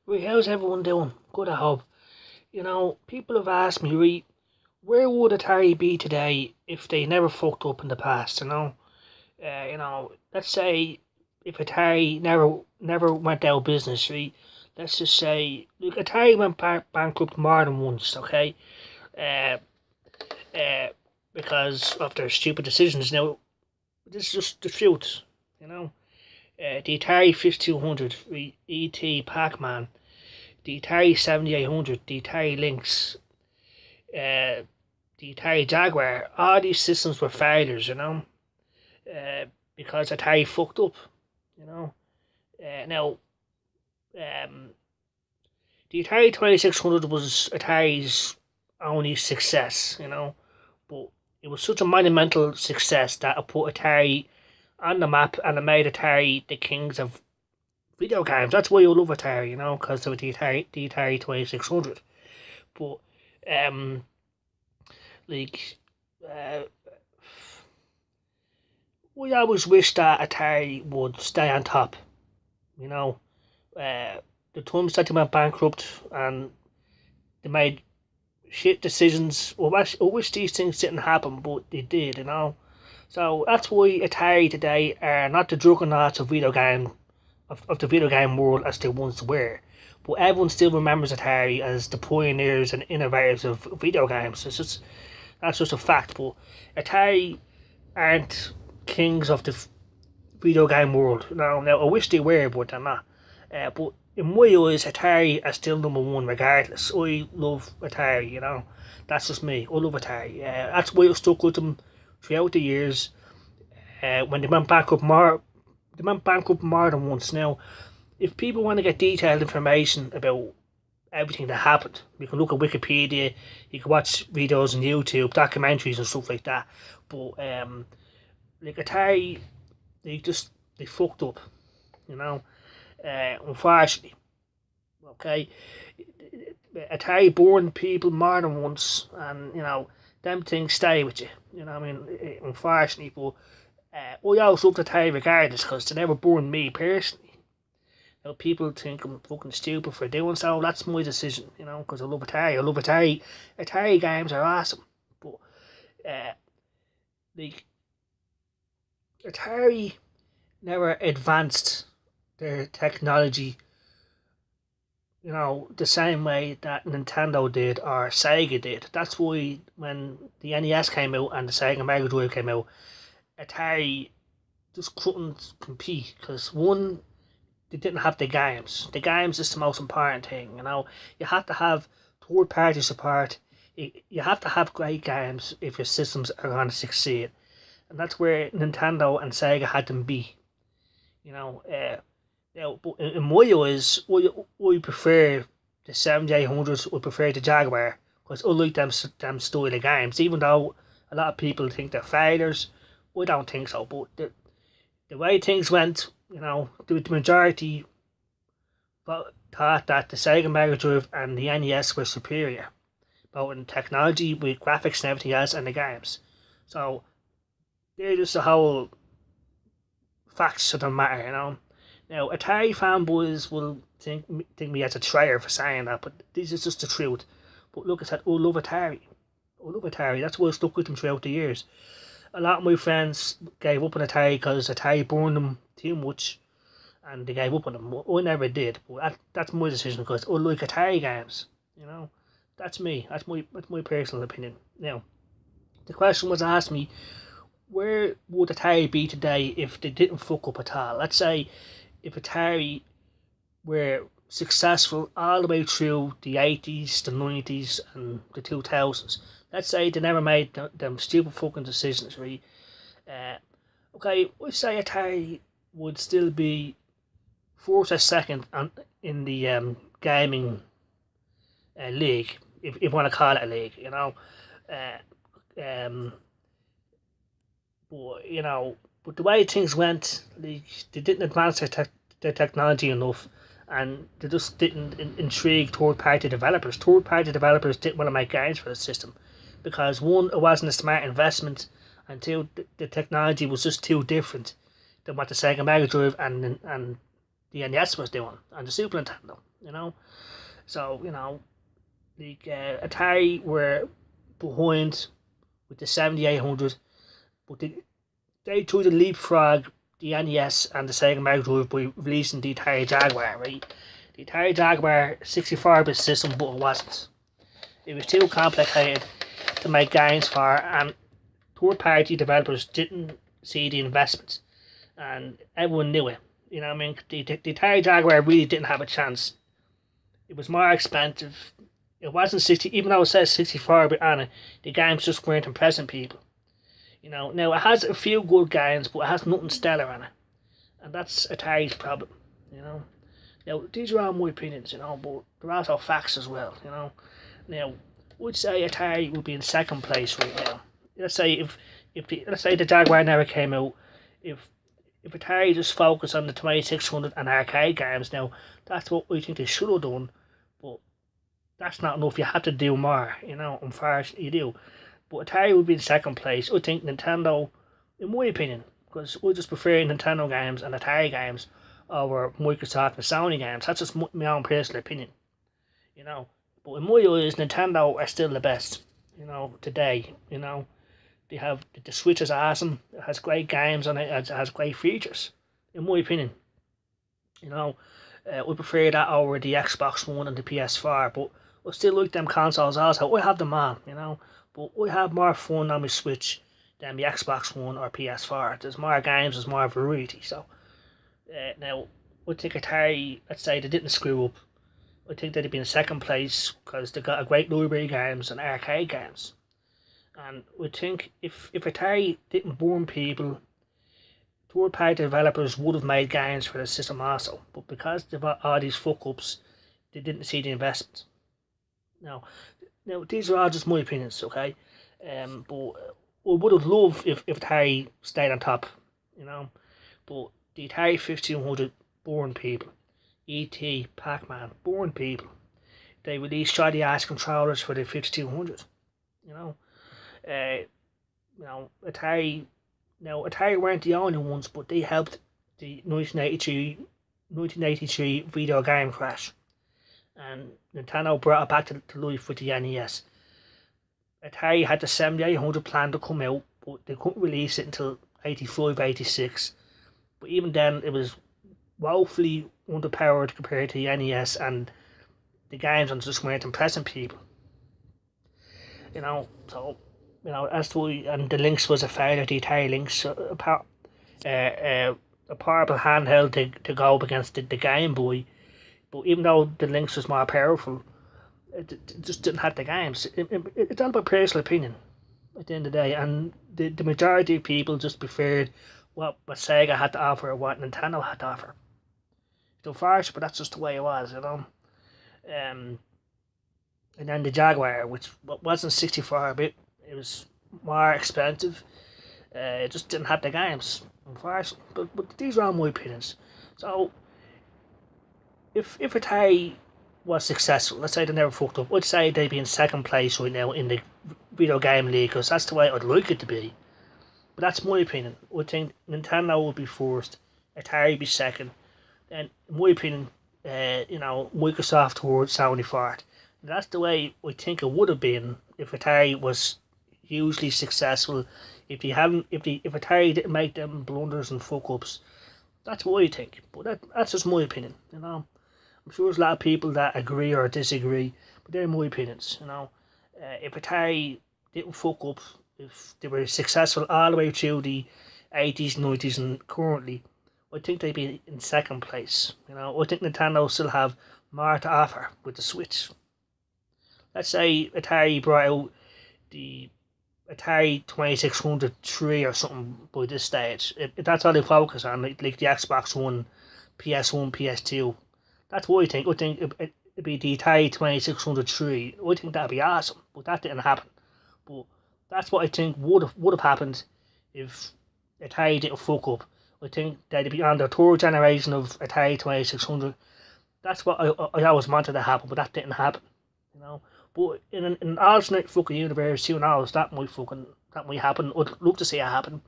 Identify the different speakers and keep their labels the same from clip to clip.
Speaker 1: Right, how's everyone doing? Good, I hope. People have asked me, right, where would Atari be today if they never fucked up in the past? Let's say if Atari never went out of business, right? Let's just say, look, Atari went bankrupt more than once, okay? Uh, uh, because of their stupid decisions. Now, this is just the truth, you know. The Atari 5200, right, ET, Pac-Man, the Atari 7800, the Atari Lynx, uh, the Atari Jaguar, all these systems were failures, uh, because Atari fucked up, you know. Now, um, the Atari 2600 was Atari's only success, but it was such a monumental success that it put Atari on the map and it made Atari the kings of video games. That's why you love Atari, because of the Atari 2600. But, um, like, uh, we always wish that Atari would stay on top. You know, uh, the times that they went bankrupt and they made shit decisions. Well, I wish these things didn't happen, but they did. So that's why Atari today are not the juggernauts of the video game world as they once were. But everyone still remembers Atari as the pioneers and innovators of video games. That's just a fact. But Atari aren't kings of the video game world. Now I wish they were, but they're not. But in my eyes, Atari are still number one regardless. I love Atari, That's just me. I love Atari. That's why I stuck with them throughout the years. When they went bankrupt more than once. Now, if people want to get detailed information about everything that happened, you can look at Wikipedia, you can watch videos on YouTube, documentaries and stuff like that. But like Atari, they fucked up, you know. Unfortunately, okay. Atari burned people more than once, and them things stay with you. Unfortunately, but I always loved Atari regardless because they never burned me personally. People think I'm fucking stupid for doing so. That's my decision, because I love Atari. I love Atari. Atari games are awesome, but uh, like Atari never advanced their technology, the same way that Nintendo did or Sega did. That's why when the NES came out and the Sega Mega Drive came out, Atari just couldn't compete because one, they didn't have the games. The games is the most important thing, You have to have third party support. You have to have great games if your systems are going to succeed. And that's where Nintendo and Sega had them be. But in my eyes, I prefer the 7800s. I prefer the Jaguar because I like them style of games. Even though a lot of people think they're failures, I don't think so. But the way things went, the majority thought that the Sega Mega Drive and the NES were superior, both in technology with graphics and everything else, and the games. So they're just the whole facts of the matter, Now, Atari fanboys will think me as a traitor for saying that, but this is just the truth. But look, I said, I love Atari. I love Atari. That's why I stuck with them throughout the years. A lot of my friends gave up on Atari because Atari burned them too much, and they gave up on them. I never did, but that's my decision because I like Atari games. That's me. That's my personal opinion. Now, the question was asked me, where would Atari be today if they didn't fuck up at all? Let's say if Atari were successful all the way through the 80s, the 90s, and the 2000s. Let's say they never made them stupid fucking decisions, right? Okay, we say Atari would still be fourth or second in the gaming league, if you want to call it a league, Uh, um, but the way things went, they didn't advance their technology enough, and they just didn't intrigue third party developers. Third party developers didn't want to make games for the system because one, it wasn't a smart investment, and two, the technology was just too different than what the Sega Mega Drive and the NES was doing and the Super Nintendo, So, Atari were behind with the 7800, but they tried to leapfrog the NES and the Sega Mega Drive by releasing the Atari Jaguar, right? The Atari Jaguar 64-bit system, but it wasn't. It was too complicated to make games for, and third-party developers didn't see the investment, and everyone knew it. You know what I mean? The Atari Jaguar really didn't have a chance. It was more expensive. It wasn't 60, even though it says 64-bit on it, the games just weren't impressing people. Now it has a few good games, but it has nothing stellar on it. And that's Atari's problem, Now, these are all my opinions, but there are also facts as well, Now, I would say Atari would be in second place right now. Let's say let's say the Jaguar never came out, if Atari just focused on the 2600 and arcade games, now that's what we think they should have done, but that's not enough. You had to do more, unfortunately you do. But Atari would be in second place. I think Nintendo, in my opinion, because I just prefer Nintendo games and Atari games over Microsoft and Sony games. That's just my own personal opinion, But in my eyes, Nintendo are still the best, today, They have, the Switch is awesome. It has great games on it. It has great features, in my opinion. We prefer that over the Xbox One and the PS4, but I still like them consoles also. I have them on, but I have more fun on my Switch than the Xbox One or PS4. There's more games, there's more variety. So, now, I think Atari, let's say they didn't screw up. I think they'd be in second place because they got a great library of games and arcade games. And I think if Atari didn't burn people, third-party developers would have made games for the system also. But because they've got all these fuck-ups, they didn't see the investment. Now, these are all just my opinions, okay? But I would have loved if Atari stayed on top, But the Atari 1500 burned people. E.T., Pac-Man, burned people. They released shoddy-ass controllers for the 5200, Atari. Now, Atari weren't the only ones, but they helped the 1983 video game crash, and Nintendo brought it back to life with the NES. Atari had the 7800 plan to come out, but they couldn't release it until 85, 86. But even then, it was woefully underpowered compared to the NES, and the games just weren't impressing people. So. As to and the Lynx was a failure. The Atari Lynx, a powerful handheld to go up against the Game Boy, but even though the Lynx was more powerful, it just didn't have the games. It's all about personal opinion at the end of the day, and the majority of people just preferred what Sega had to offer or what Nintendo had to offer. It's unfortunate, but that's just the way it was, And then the Jaguar, which wasn't 64-bit. It was more expensive. It just didn't have the games, unfortunately. But these are all my opinions. So, if Atari was successful, let's say they never fucked up, I'd say they'd be in second place right now in the video game league, because that's the way I'd like it to be. But that's my opinion. I think Nintendo would be first, Atari would be second, and in my opinion, Microsoft third, Sony fourth. That's the way I think it would have been if Atari was hugely successful. If Atari didn't make them blunders and fuck ups, that's what I think. But that's just my opinion. I'm sure there's a lot of people that agree or disagree, but they're my opinions. If Atari didn't fuck up, if they were successful all the way through the 80s, 90s, and currently, I think they'd be in second place. I think Nintendo still have more to offer with the Switch. Let's say Atari brought out the Atari 2600 3 or something by this stage. If that's all they focus on, like the Xbox One, PS1, PS2. That's what I think. I think it'd be the Atari 2600 3. I think that'd be awesome, but that didn't happen. But that's what I think would have happened if Atari didn't fuck up. I think they'd be on the third generation of Atari 2600. That's what I always wanted to happen, but that didn't happen. But in an alternate fucking universe, who knows, that might happen. I'd love to see it happen.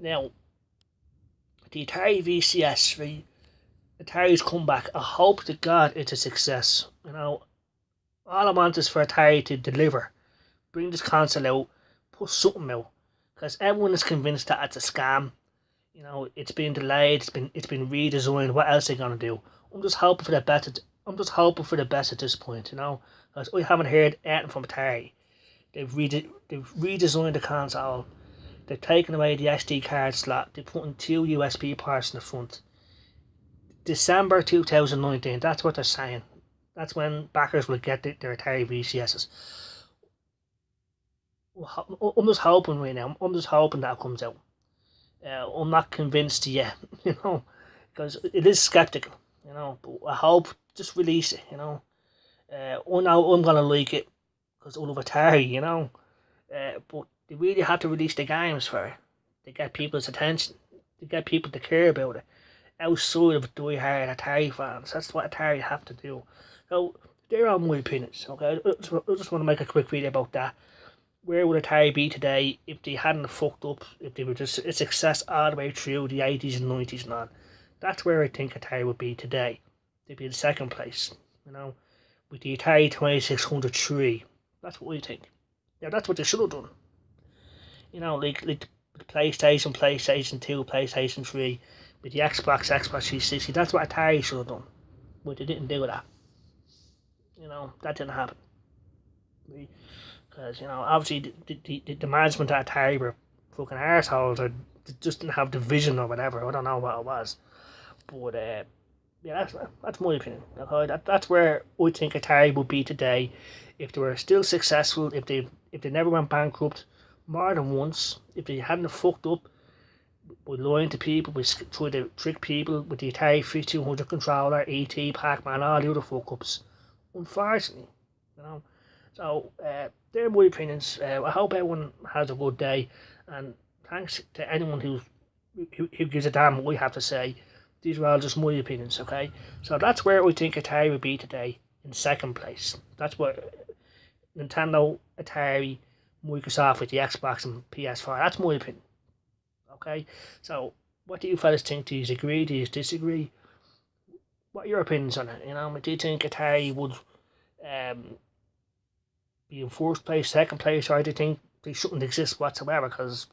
Speaker 1: Now, the Atari VCS, right? Atari's comeback, I hope to God it's a success. You know, all I want is for Atari to deliver, bring this console out, put something out, because everyone is convinced that it's a scam. You know, it's been delayed, it's been redesigned. What else are they gonna do? I'm just hoping for the best. I'm just hoping for the best at this point. You know, because we haven't heard anything from Atari. They've redesigned the console. They've taken away the SD card slot. They're putting two USB ports in the front. December 2019. That's what they're saying. That's when backers will get their Atari VCSs. I'm just hoping right now. I'm just hoping that comes out. I'm not convinced yet, you know, because it is skeptical, you know. But I hope just release it, you know. I know I'm gonna like it because I love Atari, you know. But they really have to release the games for it to get people's attention, to get people to care about it. Outside of die-hard Atari fans, that's what Atari have to do. So there are my opinions. Okay, I just want to make a quick video about that. Where would Atari be today if they hadn't fucked up, if they were just a success all the way through the 80s and 90s and on? That's where I think Atari would be today. They'd be in second place, you know, with the Atari 2603. That's what we think. Yeah, that's what they should have done. You know, like the PlayStation 2, PlayStation 3, with the Xbox 360. That's what Atari should have done. But they didn't do that. You know, that didn't happen. Because, you know, obviously the management at Atari were fucking arseholes, or just didn't have the vision or whatever. I don't know what it was. But, yeah, that's my opinion. Okay? That's where I think Atari would be today if they were still successful, if they never went bankrupt more than once, if they hadn't fucked up by lying to people, by trying to trick people with the Atari 5200 controller, ET, Pac-Man, all the other fuck-ups. Unfortunately, you know. So, they're my opinions. I hope everyone has a good day, and thanks to anyone who gives a damn what we have to say. These are all just my opinions, okay? So that's where I think Atari would be today, in second place. That's what Nintendo, Atari, Microsoft with the Xbox and PS4. That's my opinion, okay? So what do you fellas think? Do you agree? Do you disagree? What are your opinions on it? You know, do you think Atari would be in first place, second place, or do you think they shouldn't exist whatsoever because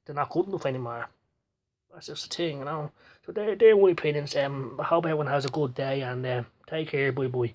Speaker 1: they're not good enough anymore? That's just the thing, you know. So they're my opinions. I hope everyone has a good day, and take care. Bye bye.